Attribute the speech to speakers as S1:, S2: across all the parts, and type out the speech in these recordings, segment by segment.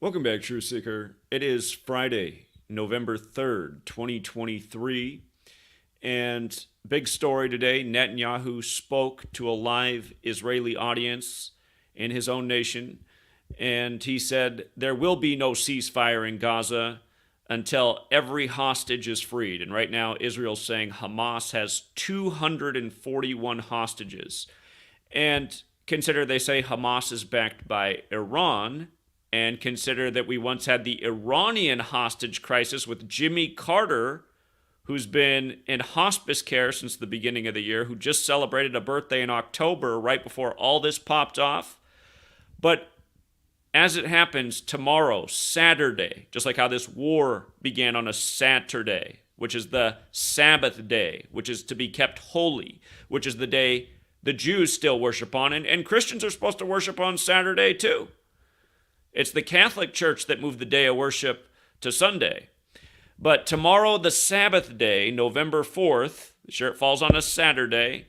S1: Welcome back, True Seeker. It is Friday, November 3rd, 2023. And big story today, Netanyahu spoke to a live Israeli audience in his own nation. And he said there will be no ceasefire in Gaza until every hostage is freed. And right now, Israel's saying Hamas has 241 hostages. And consider they say Hamas is backed by Iran, and consider that we once had the Iranian hostage crisis with Jimmy Carter, who's been in hospice care since the beginning of the year, who just celebrated a birthday in October right before all this popped off. But as it happens, tomorrow, Saturday, just like how this war began on a Saturday, which is the Sabbath day, which is to be kept holy, which is the day the Jews still worship on, and Christians are supposed to worship on Saturday too. It's the Catholic Church that moved the day of worship to Sunday. But tomorrow, the Sabbath day, November 4th, sure it falls on a Saturday,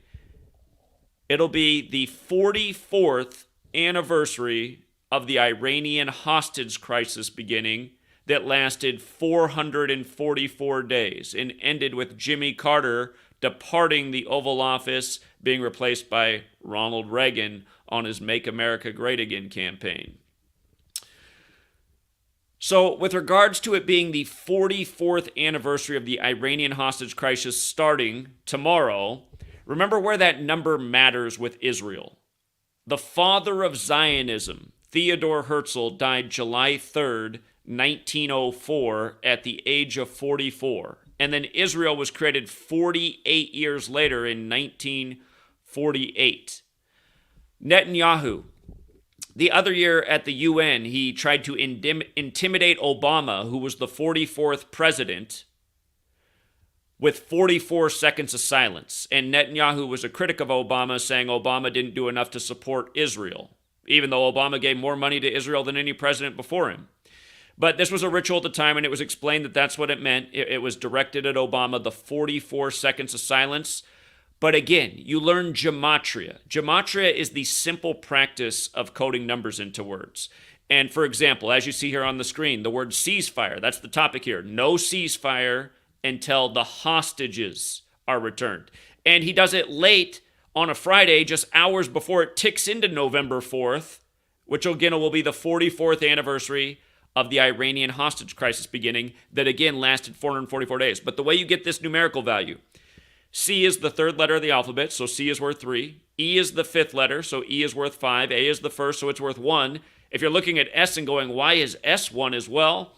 S1: it'll be the 44th anniversary of the Iranian hostage crisis beginning that lasted 444 days and ended with Jimmy Carter departing the Oval Office, being replaced by Ronald Reagan on his Make America Great Again campaign. So, with regards to it being the 44th anniversary of the Iranian hostage crisis starting tomorrow, remember where that number matters with Israel. The father of Zionism, Theodore Herzl, died July 3rd, 1904, at the age of 44. And then Israel was created 48 years later in 1948. Netanyahu, the other year at the UN, he tried to intimidate Obama, who was the 44th president, with 44 seconds of silence. And Netanyahu was a critic of Obama, saying Obama didn't do enough to support Israel, even though Obama gave more money to Israel than any president before him. But this was a ritual at the time, and it was explained that that's what it meant. It was directed at Obama, the 44 seconds of silence. But again, you learn gematria. Gematria is the simple practice of coding numbers into words. And for example, as you see here on the screen, the word ceasefire, that's the topic here. No ceasefire until the hostages are returned. And he does it late on a Friday, just hours before it ticks into November 4th, which again will be the 44th anniversary of the Iranian hostage crisis beginning that again lasted 444 days. But the way you get this numerical value, C is the third letter of the alphabet, so C is worth 3. E is the fifth letter, so E is worth 5. A is the first, so it's worth 1. If you're looking at S and going, why is S 1 as well?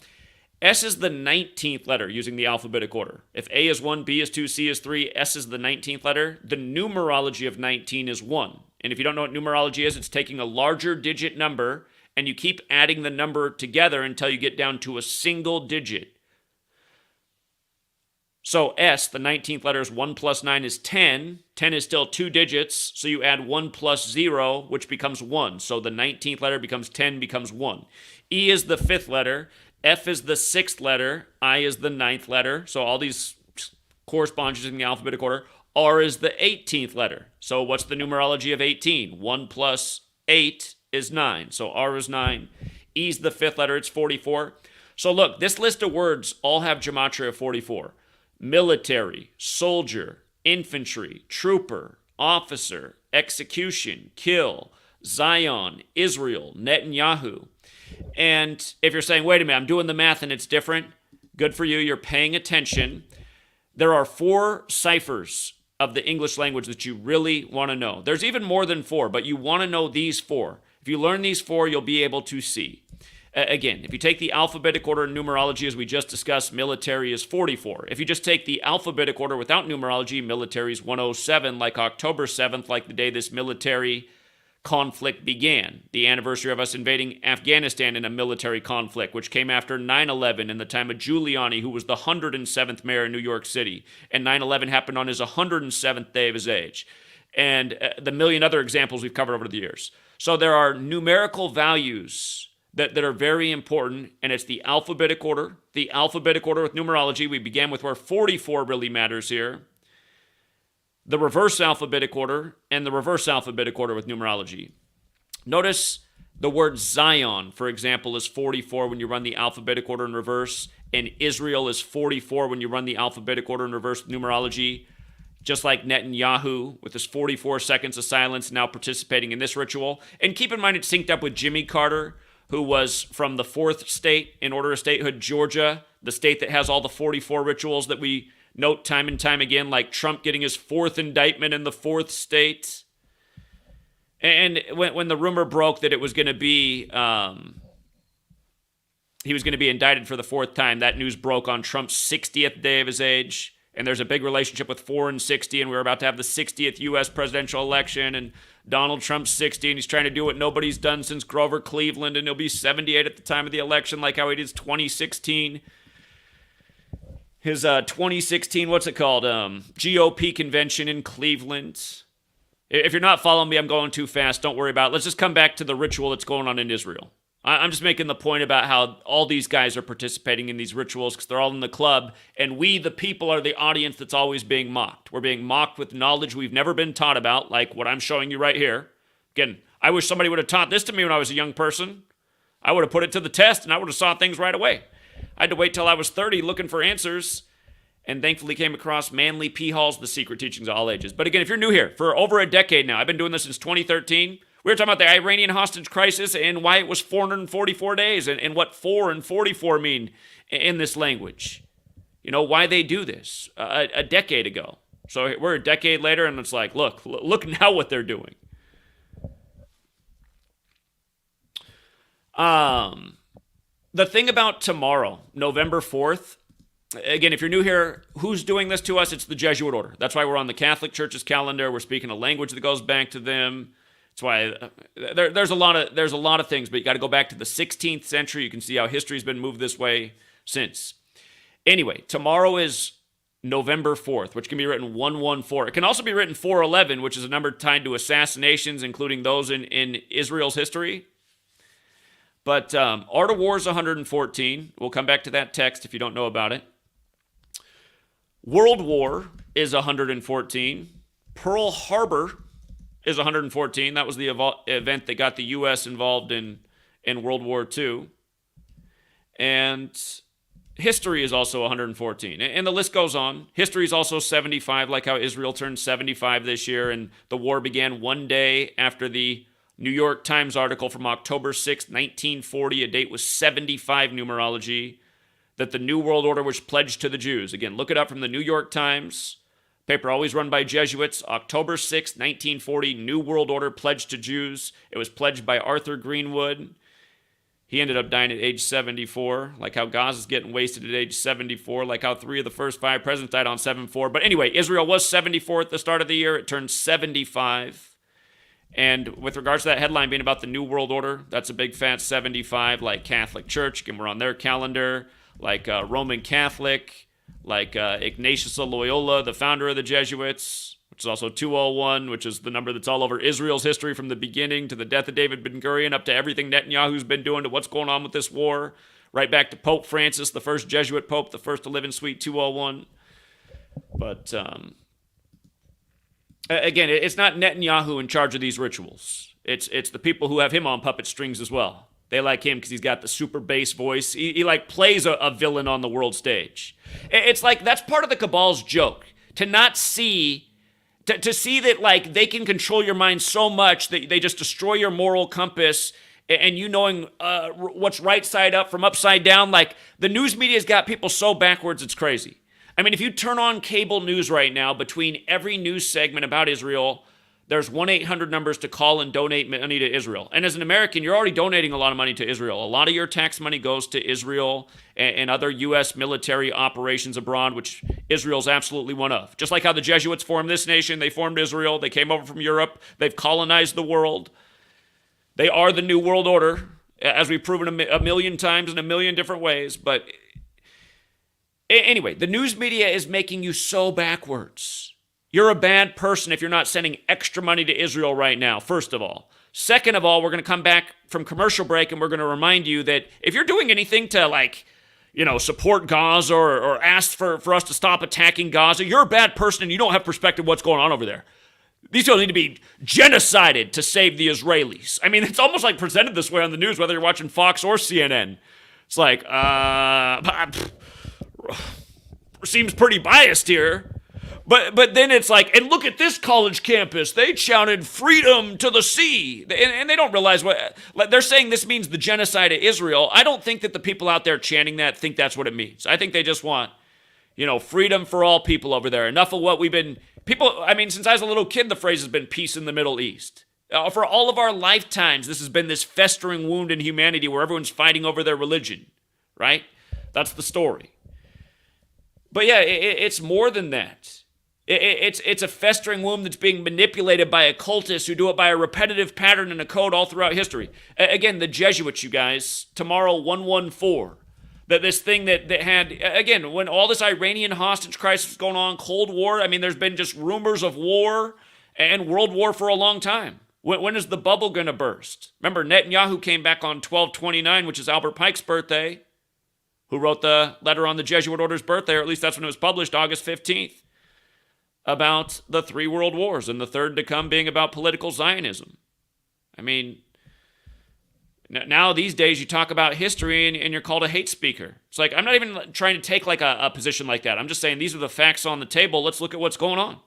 S1: S is the 19th letter using the alphabetic order. If A is 1, B is 2, C is 3, S is the 19th letter. The numerology of 19 is 1. And if you don't know what numerology is, it's taking a larger digit number and you keep adding the number together until you get down to a single digit. So S, the 19th letter, is 1 plus 9 is 10. 10 is still 2 digits, so you add 1 plus 0, which becomes 1. So the 19th letter becomes 10, becomes 1. E is the 5th letter. F is the 6th letter. I is the 9th letter. So all these correspond in the alphabetic order. R is the 18th letter. So what's the numerology of 18? 1 plus 8 is 9. So R is 9. E is the 5th letter. It's 44. So look, this list of words all have gematria of 44. Military, soldier, infantry, trooper, officer, execution, kill, Zion, Israel, Netanyahu. And if you're saying, wait a minute, I'm doing the math and it's different, good for you, you're paying attention. There are 4 ciphers of the English language that you really want to know. There's even more than 4, but you want to know these 4. If you learn these 4, you'll be able to see. Again, if you take the alphabetic order in numerology, as we just discussed, military is 44. If you just take the alphabetic order without numerology, military is 107, like October 7th, like the day this military conflict began, the anniversary of us invading Afghanistan in a military conflict, which came after 9/11 in the time of Giuliani, who was the 107th mayor in New York City. And 9/11 happened on his 107th day of his age. And the million other examples we've covered over the years. So there are numerical values that are very important, and it's the alphabetic order. The alphabetic order with numerology, we began with where 44 really matters here. The reverse alphabetic order and the reverse alphabetic order with numerology. Notice The word Zion, for example, is 44 when you run the alphabetic order in reverse, and Israel is 44 when you run the alphabetic order in reverse numerology. Just like Netanyahu, with his 44 seconds of silence, now participating in this ritual. And keep in mind, it's synced up with Jimmy Carter, who was from the fourth state in order of statehood, Georgia, the state that has all the 44 rituals that we note time and time again, like Trump getting his fourth indictment in the fourth state. And when the rumor broke that it was going to be, he was going to be indicted for the fourth time, that news broke on Trump's 60th day of his age. And there's a big relationship with 4 and 60, and we're about to have the 60th U.S. presidential election, and Donald Trump's 60, and he's trying to do what nobody's done since Grover Cleveland, and he'll be 78 at the time of the election, like how he did 2016. His 2016, what's it called? GOP convention in Cleveland. If you're not following me, I'm going too fast. Don't worry about it. Let's just come back to the ritual that's going on in Israel. I'm just making the point about how all these guys are participating in these rituals because they're all in the club, and we, the people, are the audience that's always being mocked. We're being mocked with knowledge we've never been taught about, like what I'm showing you right here. Again, I wish somebody would have taught this to me when I was a young person. I would have put it to the test, and I would have saw things right away. I had to wait till I was 30 looking for answers, and thankfully came across Manly P. Hall's The Secret Teachings of All Ages. But again, if you're new here, for over a decade now, I've been doing this since 2013. We were talking about the Iranian hostage crisis and why it was 444 days and what 4 and 44 mean in this language. You know, why they do this a decade ago. So we're a decade later, and it's like, look now what they're doing. The thing about tomorrow, November 4th, again, if you're new here, who's doing this to us? It's the Jesuit order. That's why we're on the Catholic Church's calendar. We're speaking a language that goes back to them. That's why there's a lot of things, but you got to go back to the 16th century. You can see how history's been moved this way since. Anyway, tomorrow is November 4th, which can be written 114. It can also be written 411, which is a number tied to assassinations, including those in Israel's history. But Art of War is 114. We'll come back to that text if you don't know about it. World War is 114. Pearl Harbor is 114. That was the event that got the U.S. involved in World War II. And history is also 114. And the list goes on. History is also 75, like how Israel turned 75 this year, and the war began one day after the New York Times article from October 6, 1940, a date with 75 numerology, that the New World Order was pledged to the Jews. Again, look it up from the New York Times. Paper always run by Jesuits. October 6, 1940, New World Order pledged to Jews. It was pledged by Arthur Greenwood. He ended up dying at age 74, like how Gaza's getting wasted at age 74, like how 3 of the first 5 presidents died on 7-4. But anyway, Israel was 74 at the start of the year. It turned 75. And with regards to that headline being about the New World Order, that's a big fat 75, like Catholic Church. Again, we're on their calendar, like Roman Catholic, like Ignatius of Loyola, the founder of the Jesuits, which is also 201, which is the number that's all over Israel's history from the beginning to the death of David Ben-Gurion, up to everything Netanyahu's been doing to what's going on with this war, right back to Pope Francis, the first Jesuit pope, the first to live in Suite 201. But again, it's not Netanyahu in charge of these rituals. It's the people who have him on puppet strings as well. They like him because he's got the super bass voice. He like plays a villain on the world stage. It's like that's part of the cabal's joke, to not see, to see that like they can control your mind so much that they just destroy your moral compass, and you knowing what's right side up from upside down. Like the news media's got people so backwards it's crazy. I mean, if you turn on cable news right now, between every news segment about Israel, there's 1-800 numbers to call and donate money to Israel. And as an American, you're already donating a lot of money to Israel. A lot of your tax money goes to Israel and other U.S. military operations abroad, which Israel's absolutely one of. Just like how the Jesuits formed this nation, they formed Israel. They came over from Europe. They've colonized the world. They are the New World Order, as we've proven a million times in a million different ways. But anyway, the news media is making you so backwards. You're a bad person if you're not sending extra money to Israel right now, first of all. Second of all, we're going to come back from commercial break and we're going to remind you that if you're doing anything to, like, you know, support Gaza or ask for us to stop attacking Gaza, you're a bad person and you don't have perspective what's going on over there. These people need to be genocided to save the Israelis. I mean, it's almost like presented this way on the news, whether you're watching Fox or CNN. It's like, seems pretty biased here. But then it's like, and look at this college campus. They shouted freedom to the sea. And they don't realize what, they're saying this means the genocide of Israel. I don't think that the people out there chanting that think that's what it means. I think they just want, freedom for all people over there. Enough of what we've been, since I was a little kid, the phrase has been peace in the Middle East. For all of our lifetimes, this has been this festering wound in humanity where everyone's fighting over their religion, right? That's the story. But yeah, it's more than that. It's a festering wound that's being manipulated by occultists who do it by a repetitive pattern and a code all throughout history. Again, the Jesuits, you guys, tomorrow 114. That this thing that had, again, when all this Iranian hostage crisis was going on, Cold War, there's been just rumors of war and World War for a long time. When is the bubble going to burst? Remember, Netanyahu came back on 12/29, which is Albert Pike's birthday, who wrote the letter on the Jesuit order's birthday, or at least that's when it was published, August 15th. About the 3 world wars, and the third to come being about political Zionism. Now these days you talk about history and you're called a hate speaker. It's like, I'm not even trying to take like a position like that. I'm just saying these are the facts on the table. Let's look at what's going on.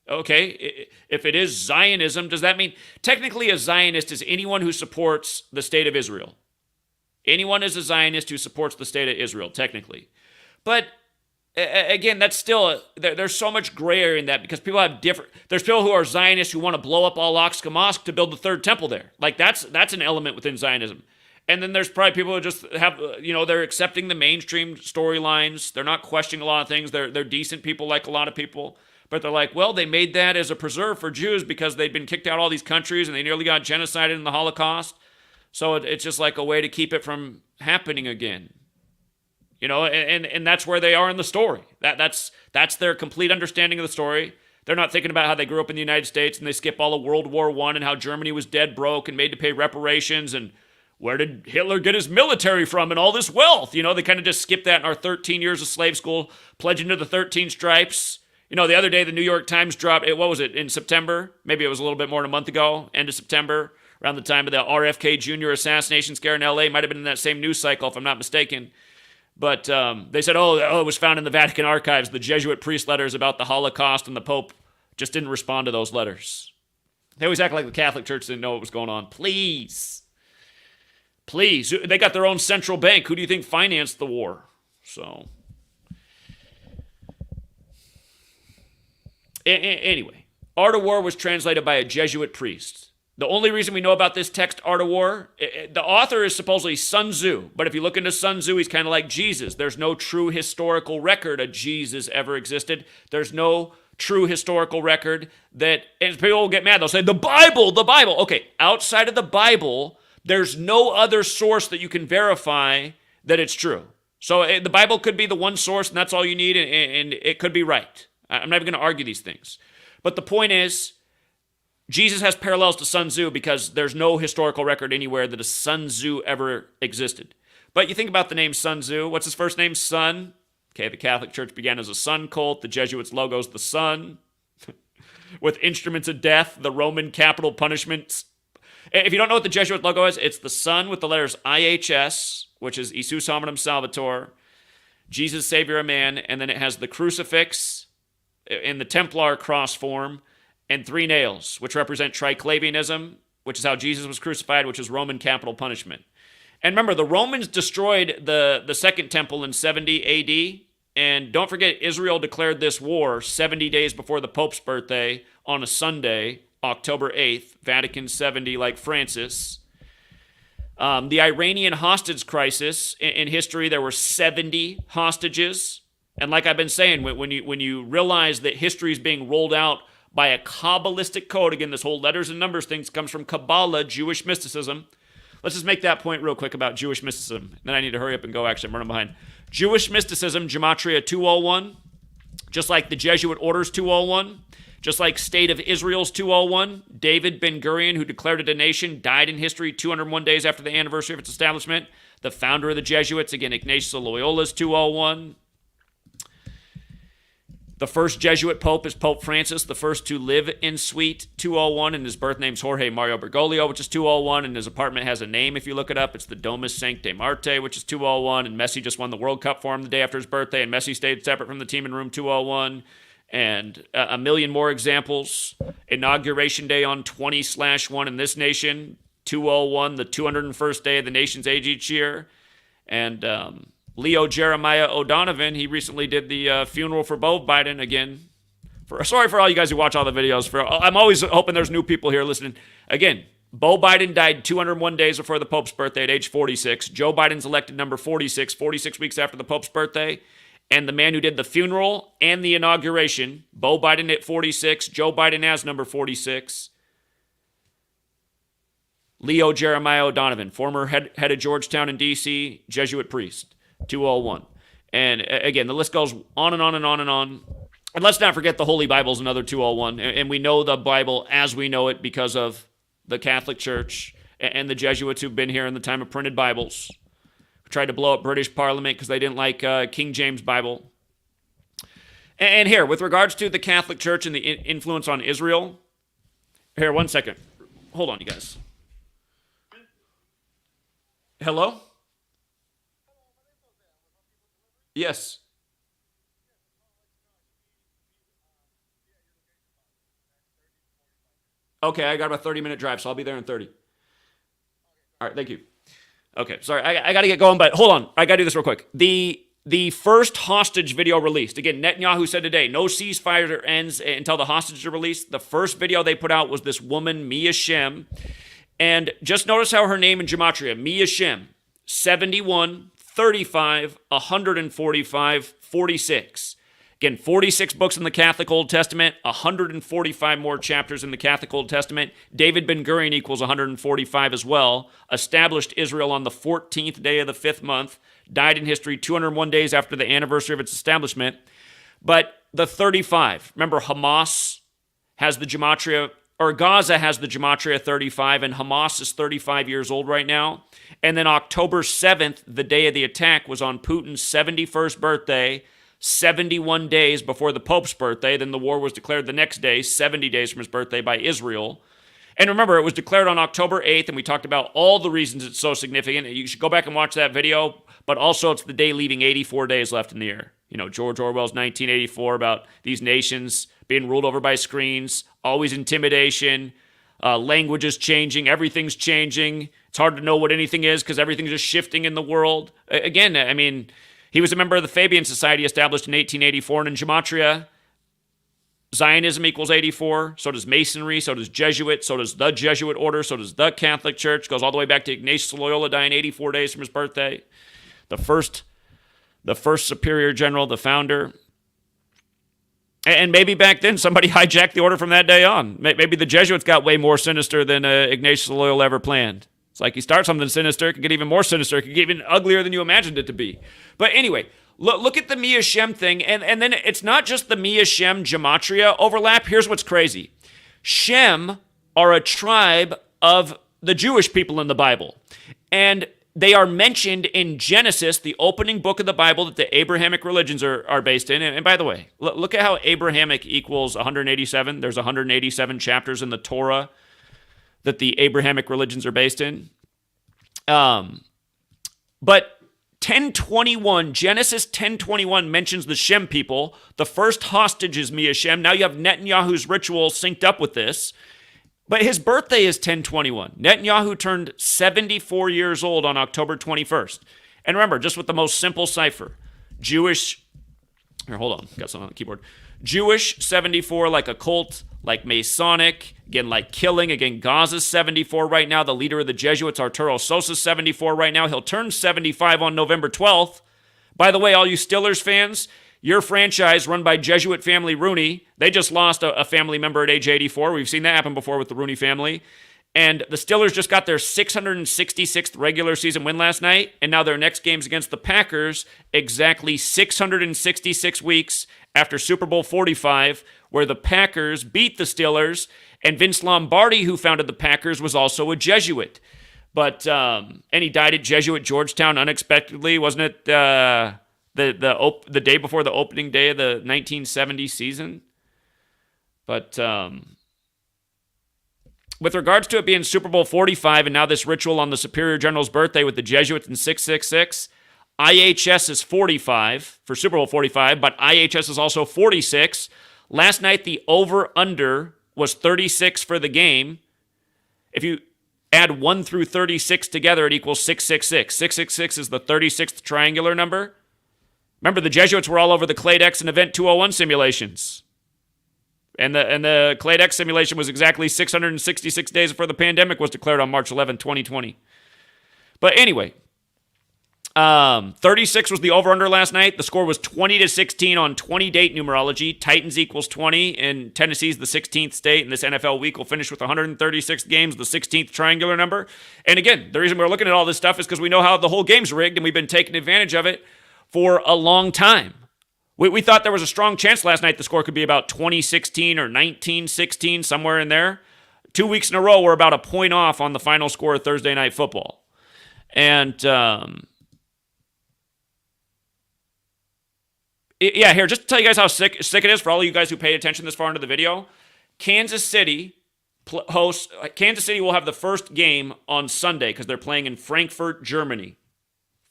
S1: Okay, if it is Zionism, does that mean, technically a Zionist is anyone who supports the state of Israel. Anyone is a Zionist who supports the state of Israel, technically. But again, that's still, there's so much gray area in that because people have there's people who are Zionists who want to blow up Al-Aqsa Mosque to build the third temple there. Like that's an element within Zionism. And then there's probably people who just have, they're accepting the mainstream storylines. They're not questioning a lot of things. They're decent people like a lot of people. But they're like, well, they made that as a preserve for Jews because they'd been kicked out of all these countries and they nearly got genocided in the Holocaust. So it's just like a way to keep it from happening again. And that's where they are in the story. That's their complete understanding of the story. They're not thinking about how they grew up in the United States and they skip all of World War I and how Germany was dead broke and made to pay reparations and where did Hitler get his military from and all this wealth? They kind of just skip that in our 13 years of slave school, pledging to the 13 stripes. The other day the New York Times dropped, what was it, in September? Maybe it was a little bit more than a month ago, end of September, around the time of the RFK Jr. assassination scare in LA. Might have been in that same news cycle if I'm not mistaken. But they said, it was found in the Vatican archives, the Jesuit priest letters about the Holocaust, and the Pope just didn't respond to those letters. They always act like the Catholic Church didn't know what was going on. Please. They got their own central bank. Who do you think financed the war? So, anyway, Art of War was translated by a Jesuit priest. The only reason we know about this text, Art of War, the author is supposedly Sun Tzu. But if you look into Sun Tzu, he's kind of like Jesus. There's no true historical record of Jesus ever existed. There's no true historical record that, and people will get mad. They'll say, the Bible. Okay, outside of the Bible, there's no other source that you can verify that it's true. So the Bible could be the one source, and that's all you need, and it could be right. I'm not even going to argue these things. But the point is, Jesus has parallels to Sun Tzu because there's no historical record anywhere that a Sun Tzu ever existed. But you think about the name Sun Tzu. What's his first name? Sun. Okay, the Catholic Church began as a sun cult. The Jesuits' logo is the sun. With instruments of death, the Roman capital punishments. If you don't know what the Jesuit logo is, it's the sun with the letters IHS, which is Isus Hominum Salvator, Jesus, Savior of Man, and then it has the crucifix in the Templar cross form, and 3 nails, which represent triclavianism, which is how Jesus was crucified, which is Roman capital punishment. And remember, the Romans destroyed the second temple in 70 AD, and don't forget, Israel declared this war 70 days before the Pope's birthday on a Sunday, October 8th, Vatican 70, like Francis. The Iranian hostage crisis, in history, there were 70 hostages. And like I've been saying, when you realize that history is being rolled out by a Kabbalistic code, again, this whole letters and numbers thing comes from Kabbalah, Jewish mysticism. Let's just make that point real quick about Jewish mysticism. Then I need to hurry up and go, actually, I'm running behind. Jewish mysticism, Gematria 201, just like the Jesuit orders 201, just like State of Israel's 201, David Ben-Gurion, who declared it a nation, died in history 201 days after the anniversary of its establishment. The founder of the Jesuits, again, Ignatius of Loyola's 201. The first Jesuit pope is Pope Francis, the first to live in Suite 201, and his birth name's Jorge Mario Bergoglio, which is 201, and his apartment has a name if you look it up. It's the Domus Sancte Marte, which is 201, and Messi just won the World Cup for him the day after his birthday, and Messi stayed separate from the team in room 201, and a million more examples. Inauguration day on 20/1 in this nation, 201, the 201st day of the nation's age each year, and Leo Jeremiah O'Donovan, he recently did the funeral for Beau Biden again. Sorry for all you guys who watch all the videos. I'm always hoping there's new people here listening. Again, Beau Biden died 201 days before the Pope's birthday at age 46. Joe Biden's elected number 46, 46 weeks after the Pope's birthday. And the man who did the funeral and the inauguration, Beau Biden at 46, Joe Biden as number 46. Leo Jeremiah O'Donovan, former head of Georgetown in D.C., Jesuit priest, 201. And again, the list goes on and on and on and on. And let's not forget the Holy Bible is another 201. And we know the Bible as we know it because of the Catholic Church and the Jesuits who've been here in the time of printed Bibles. Tried to blow up British Parliament because they didn't like King James Bible. And here, with regards to the Catholic Church and the influence on Israel, here, one second. Hold on, you guys. Hello? Yes. Okay, I got about a 30-minute drive, so I'll be there in 30. All right, thank you. Okay, sorry, I got to get going, but hold on. I got to do this real quick. The first hostage video released, again, Netanyahu said today, no ceasefire ends until the hostages are released. The first video they put out was this woman, Mia Shem. And just notice how her name in Gematria, Mia Shem, 71, 35, 145, 46. Again, 46 books in the Catholic Old Testament, 145 more chapters in the Catholic Old Testament. David Ben-Gurion equals 145 as well. Established Israel on the 14th day of the 5th month. Died in history 201 days after the anniversary of its establishment. But the 35, remember Hamas has the Gematria, or Gaza has the Gematria 35, and Hamas is 35 years old right now. And then October 7th, the day of the attack, was on Putin's 71st birthday, 71 days before the Pope's birthday. Then the war was declared the next day, 70 days from his birthday, by Israel. And remember, it was declared on October 8th, and we talked about all the reasons it's so significant. You should go back and watch that video, but also it's the day leaving 84 days left in the year. You know, George Orwell's 1984 about these nations being ruled over by screens, always intimidation, language is changing, everything's changing. It's hard to know what anything is because everything's just shifting in the world. Again, I mean, he was a member of the Fabian Society established in 1884, and in Gematria, Zionism equals 84, so does Masonry, so does Jesuit, so does the Jesuit Order, so does the Catholic Church. Goes all the way back to Ignatius Loyola dying 84 days from his birthday. The first superior general, the founder. And maybe back then somebody hijacked the order from that day on. Maybe the Jesuits got way more sinister than Ignatius Loyola ever planned. It's like you start something sinister, it can get even more sinister, it can get even uglier than you imagined it to be. But anyway, look at the Mia Shem thing, and then it's not just the Mia Shem Gematria overlap. Here's what's crazy. Shem are a tribe of the Jewish people in the Bible. And they are mentioned in Genesis, the opening book of the Bible that the Abrahamic religions are based in. And by the way, look at how Abrahamic equals 187. There's 187 chapters in the Torah that the Abrahamic religions are based in. But 1021, Genesis 1021 mentions the Shem people. The first hostage is Mia Shem. Now you have Netanyahu's ritual synced up with this. But his birthday is 1021. Netanyahu turned 74 years old on October 21st. And remember, just with the most simple cipher, Jewish, here, hold on, got something on the keyboard. Jewish, 74, like occult, like Masonic, again, like killing. Again, Gaza's 74 right now. The leader of the Jesuits, Arturo Sosa's 74 right now. He'll turn 75 on November 12th. By the way, all you Steelers fans, your franchise run by Jesuit family Rooney, they just lost a family member at age 84. We've seen that happen before with the Rooney family. And the Steelers just got their 666th regular season win last night, and now their next game's against the Packers, exactly 666 weeks after Super Bowl 45, where the Packers beat the Steelers, and Vince Lombardi, who founded the Packers, was also a Jesuit. But, and he died at Jesuit Georgetown unexpectedly. Wasn't it the the day before the opening day of the 1970 season. But with regards to it being Super Bowl 45 and now this ritual on the Superior General's birthday with the Jesuits in 666, IHS is 45 for Super Bowl 45, but IHS is also 46. Last night, the over-under was 36 for the game. If you add 1 through 36 together, it equals 666. 666 is the 36th triangular number. Remember, the Jesuits were all over the Clade-X and Event 201 simulations. And the Clade-X simulation was exactly 666 days before the pandemic was declared on March 11, 2020. But anyway, 36 was the over-under last night. The score was 20-16 on 20-date numerology. Titans equals 20, and Tennessee's the 16th state, and this NFL week will finish with 136 games, the 16th triangular number. And again, the reason we're looking at all this stuff is because we know how the whole game's rigged, and we've been taking advantage of it for a long time. We thought there was a strong chance last night the score could be about 20-16 or 19-16, somewhere in there. 2 weeks in a row, we're about a point off on the final score of Thursday Night Football. And yeah, here, just to tell you guys how sick it is for all of you guys who paid attention this far into the video. Kansas City will have the first game on Sunday because they're playing in Frankfurt, Germany.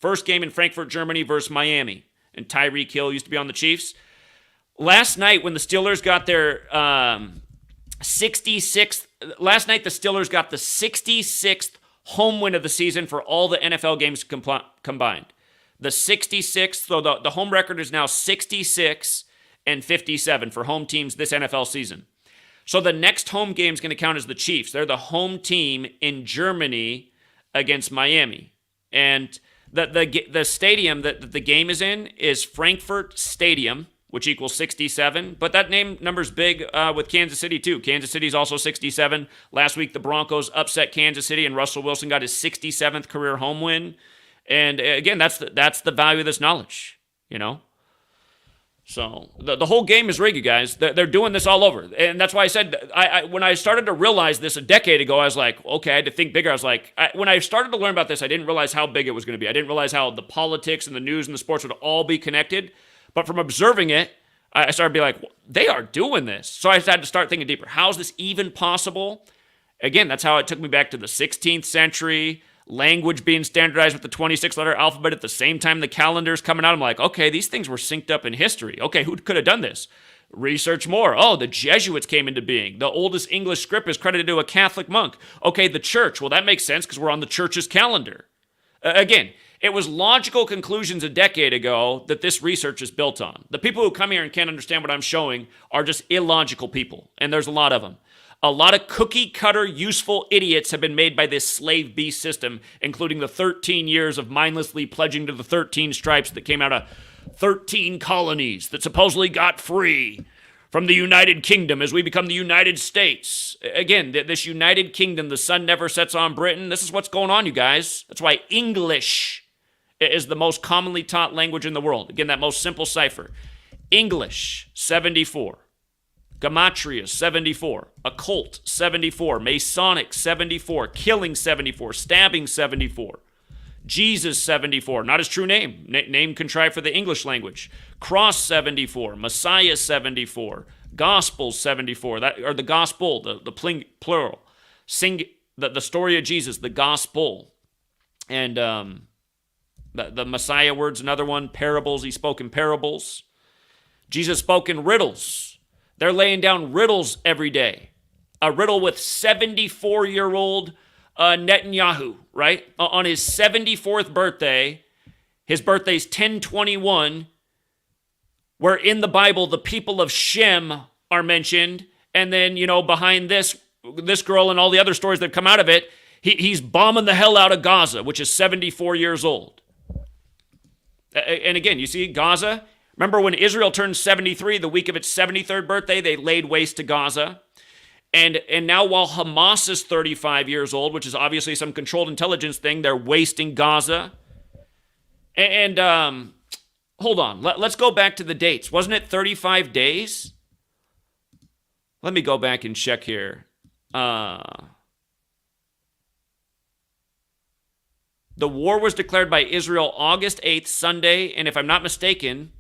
S1: First game in Frankfurt, Germany versus Miami. And Tyreek Hill used to be on the Chiefs. Last night, when the Steelers got their 66th, last night the Steelers got the 66th home win of the season for all the NFL games combined. The 66th, so the home record is now 66-57 for home teams this NFL season. So the next home game is going to count as the Chiefs. They're the home team in Germany against Miami. And the stadium that the game is in is Frankfurt Stadium, which equals 67. But that number's big with Kansas City, too. Kansas City's also 67. Last week, the Broncos upset Kansas City, and Russell Wilson got his 67th career home win. And again, that's the value of this knowledge, you know? So the whole game is rigged, you guys. They're doing this all over. And that's why I said, when I started to realize this a decade ago, I was like, okay, I had to think bigger. I was like, when I started to learn about this, I didn't realize how big it was going to be. I didn't realize how the politics and the news and the sports would all be connected. But from observing it, I started to be like, well, they are doing this. So I had to start thinking deeper. How is this even possible? Again, that's how it took me back to the 16th century, language being standardized with the 26-letter alphabet at the same time the calendar's coming out. I'm like, okay, these things were synced up in history. Okay, who could have done this? Research more. Oh, the Jesuits came into being. The oldest English script is credited to a Catholic monk. Okay, the church. Well, that makes sense because we're on the church's calendar. Again, it was logical conclusions a decade ago that this research is built on. The people who come here and can't understand what I'm showing are just illogical people, and there's a lot of them. A lot of cookie-cutter, useful idiots have been made by this slave beast system, including the 13 years of mindlessly pledging to the 13 stripes that came out of 13 colonies that supposedly got free from the United Kingdom as we become the United States. Again, this United Kingdom, the sun never sets on Britain. This is what's going on, you guys. That's why English is the most commonly taught language in the world. Again, that most simple cipher. English, 74. Gematria, 74. Occult, 74. Masonic, 74. Killing, 74. Stabbing, 74. Jesus, 74. Not his true name. Name contrived for the English language. Cross, 74. Messiah, 74. Gospel, 74. Or the gospel, the plural. The story of Jesus, the gospel. And the Messiah word's another one. Parables, he spoke in parables. Jesus spoke in riddles. They're laying down riddles every day. A riddle with 74-year-old Netanyahu, right? On his 74th birthday, his birthday's 10/21, where in the Bible the people of Shem are mentioned, and then, you know, behind this girl and all the other stories that come out of it, he's bombing the hell out of Gaza, which is 74 years old. And again, you see Gaza. Remember when Israel turned 73, the week of its 73rd birthday, they laid waste to Gaza. And now while Hamas is 35 years old, which is obviously some controlled intelligence thing, they're wasting Gaza. And hold on, let's go back to the dates. Wasn't it 35 days? Let me go back and check here. The war was declared by Israel August 8th, Sunday, and if I'm not mistaken,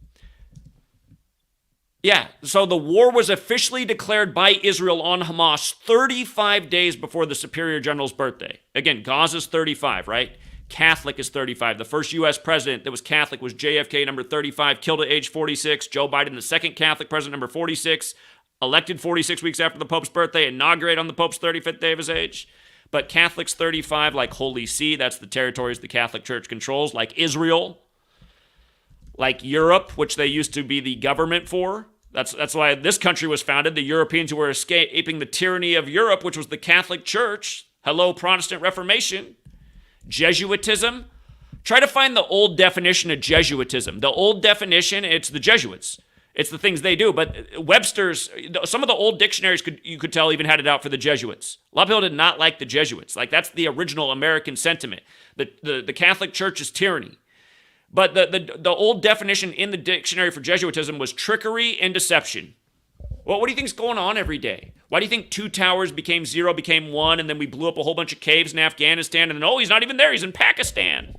S1: yeah, so the war was officially declared by Israel on Hamas 35 days before the Superior General's birthday. Again, Gaza's 35, right? Catholic is 35. The first U.S. president that was Catholic was JFK, number 35, killed at age 46. Joe Biden, the second Catholic president, number 46, elected 46 weeks after the Pope's birthday, inaugurated on the Pope's 35th day of his age. But Catholics 35, like Holy See, that's the territories the Catholic Church controls, like Israel, like Europe, which they used to be the government for. That's why this country was founded. The Europeans who were escaping the tyranny of Europe, which was the Catholic Church. Hello, Protestant Reformation. Jesuitism. Try to find the old definition of Jesuitism. The old definition, it's the Jesuits. It's the things they do. But Webster's, some of the old dictionaries, you could tell, even had it out for the Jesuits. A lot of people did not like the Jesuits. Like, that's the original American sentiment. The Catholic Church is tyranny. But the old definition in the dictionary for Jesuitism was trickery and deception. Well, what do you think is going on every day? Why do you think 2 towers became 0, became 1, and then we blew up a whole bunch of caves in Afghanistan, and then, oh, he's not even there, he's in Pakistan.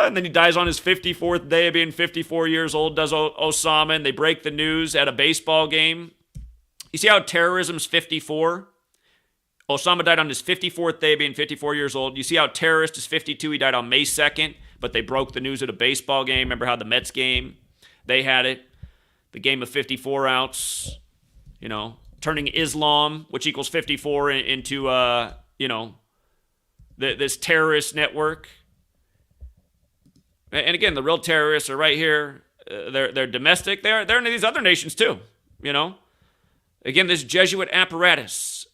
S1: And then he dies on his 54th day of being 54 years old, does Osama, and they break the news at a baseball game. You see how terrorism's 54? Osama died on his 54th day, being 54 years old. You see how terrorist is 52? He died on May 2nd, but they broke the news at a baseball game. Remember how the Mets game, they had it. The game of 54 outs, turning Islam, which equals 54, into, this terrorist network. And again, the real terrorists are right here. They're domestic. They're in these other nations too, Again, this Jesuit apparatus.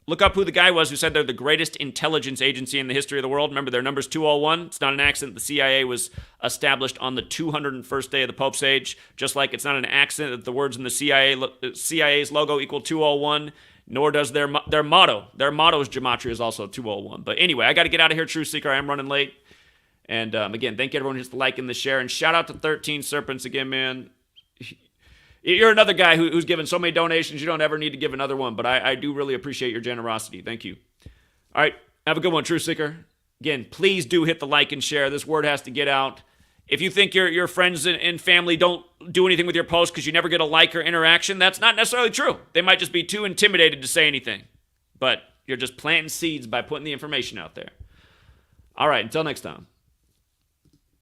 S1: Look up who the guy was who said they're the greatest intelligence agency in the history of the world. Remember, their number's 201. It's not an accident the CIA was established on the 201st day of the Pope's age, just like it's not an accident that the words in the CIA's logo equal 201, nor does their motto. Their motto is Gematria is also 201. But anyway, I got to get out of here, Truth Seeker. I am running late. And again, thank you everyone who's liking the share. And shout out to 13 Serpents again, man. You're another guy who's given so many donations, you don't ever need to give another one. But I do really appreciate your generosity. Thank you. All right. Have a good one, Truth Seeker. Again, please do hit the like and share. This word has to get out. If you think your friends and family don't do anything with your post because you never get a like or interaction, that's not necessarily true. They might just be too intimidated to say anything. But you're just planting seeds by putting the information out there. All right. Until next time.